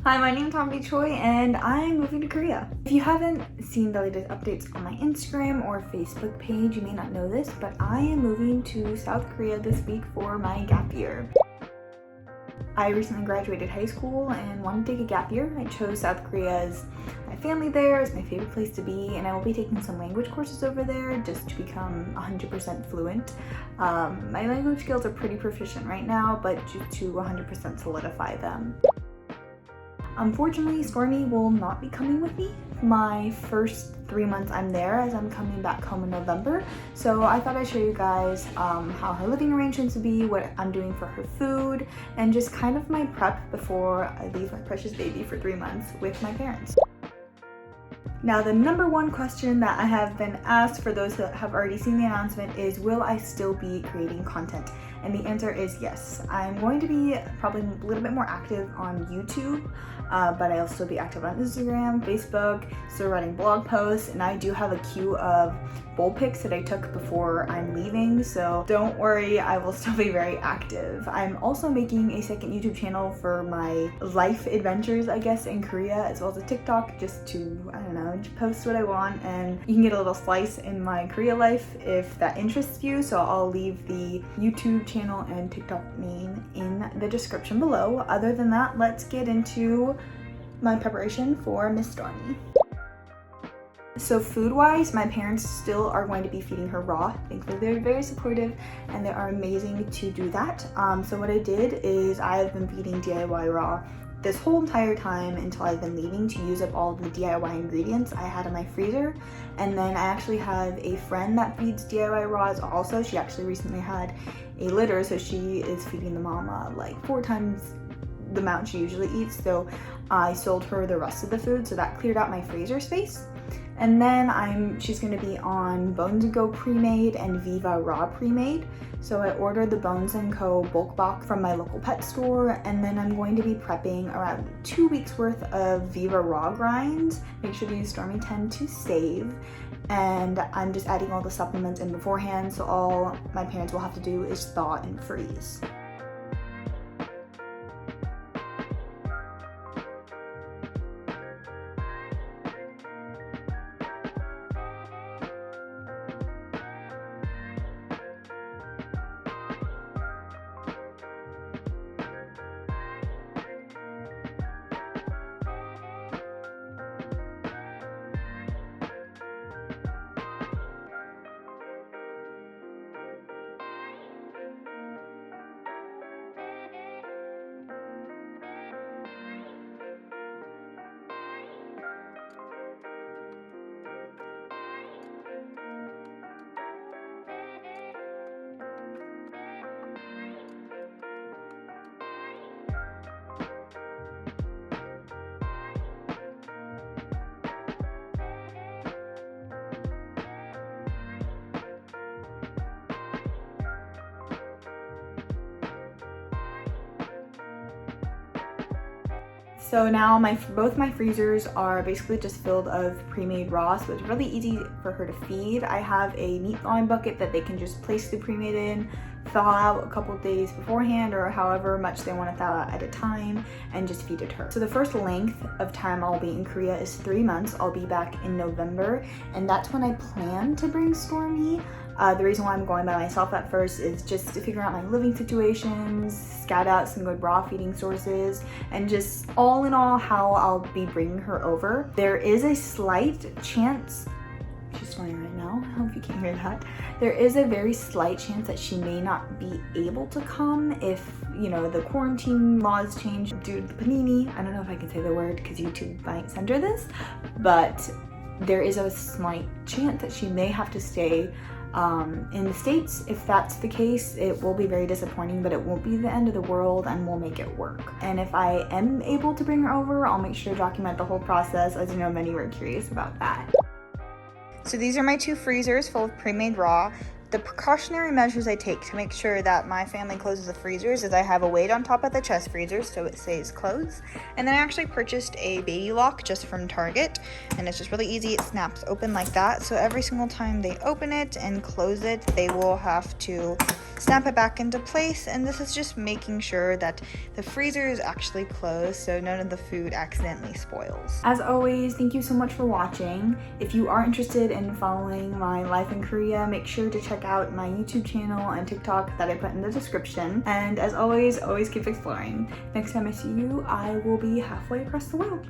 Hi, my name is 𝗤𝗲𝗄𝗧 and I'm moving to Korea. If you haven't seen the latest updates on my Instagram or Facebook page, you may not know this, but I am moving to South Korea this week for my gap year. I recently graduated high school and wanted to take a gap year. I chose South Korea as my family there, as my favorite place to be, and I will be taking some language courses over there just to become 100% fluent. My language skills are pretty proficient right now, but just to 100% solidify them. Unfortunately, Stormy will not be coming with me my first 3 months I'm there, as I'm coming back home in November. So I thought I'd show you guys how her living arrangements would be, what I'm doing for her food, and just kind of my prep before I leave my precious baby for 3 months with my parents. Now, the number one question that I have been asked for those that have already seen the announcement is, will I still be creating content? And the answer is yes. I'm going to be probably a little bit more active on YouTube, but I'll still be active on Instagram, Facebook, still writing blog posts, and I do have a queue of bowl pics that I took before I'm leaving, so don't worry, I will still be very active. I'm also making a second YouTube channel for my life adventures, I guess, in Korea, as well as a TikTok, just to, I don't know, post what I want, and you can get a little slice in my Korea life if that interests you. So I'll leave the YouTube channel and TikTok name in the description below. Other than that, let's get into my preparation for Miss Stormy. So food-wise, my parents still are going to be feeding her raw. Thankfully, they're very supportive and they are amazing to do that. So what I did is I have been feeding DIY raw this whole entire time until I've been leaving, to use up all of the DIY ingredients I had in my freezer. And then I actually have a friend that feeds DIY raws also. She actually recently had a litter, so she is feeding the mama like 4 times the amount she usually eats. So I sold her the rest of the food, so that cleared out my freezer space. And then she's going to be on Bones & Co pre-made and 𝗣𝗲𝗍 raw pre-made. So I ordered the Bones & Co bulk box from my local pet store, and then I'm going to be prepping around 2 weeks worth of 𝗣𝗲𝗍 raw grinds. Make sure to use Stormy 10 to save. And I'm just adding all the supplements in beforehand, so all my parents will have to do is thaw and freeze. So now both my freezers are basically just filled of pre-made raw, so it's really easy for her to feed. I have a meat thawing bucket that they can just place the pre-made in, thaw out a couple days beforehand, or however much they want to thaw out at a time, and just feed it to her. So the first length of time I'll be in Korea is 3 months. I'll be back in November, and that's when I plan to bring Stormy. The reason why I'm going by myself at first is just to figure out my living situations, scout out some good raw feeding sources, and just all in all how I'll be bringing her over. There is a slight chance, she's snoring right now, I hope you can't hear that. There is a very slight chance that she may not be able to come if, you know, the quarantine laws change due to the panini. I don't know if I can say the word because YouTube might censor this, but there is a slight chance that she may have to stay in the States. If that's the case, it will be very disappointing, but it won't be the end of the world and we'll make it work. And if I am able to bring her over, I'll make sure to document the whole process, as you know, many were curious about that. So these are my 2 freezers full of pre-made raw. The precautionary measures I take to make sure that my family closes the freezers is I have a weight on top of the chest freezer so it stays closed. And then I actually purchased a baby lock just from Target, and it's just really easy. It snaps open like that. So every single time they open it and close it, they will have to snap it back into place. And this is just making sure that the freezer is actually closed so none of the food accidentally spoils. As always, thank you so much for watching. If you are interested in following my life in Korea, make sure to check out my YouTube channel and TikTok that I put in the description. And as always keep exploring. Next time I see you, I will be halfway across the world.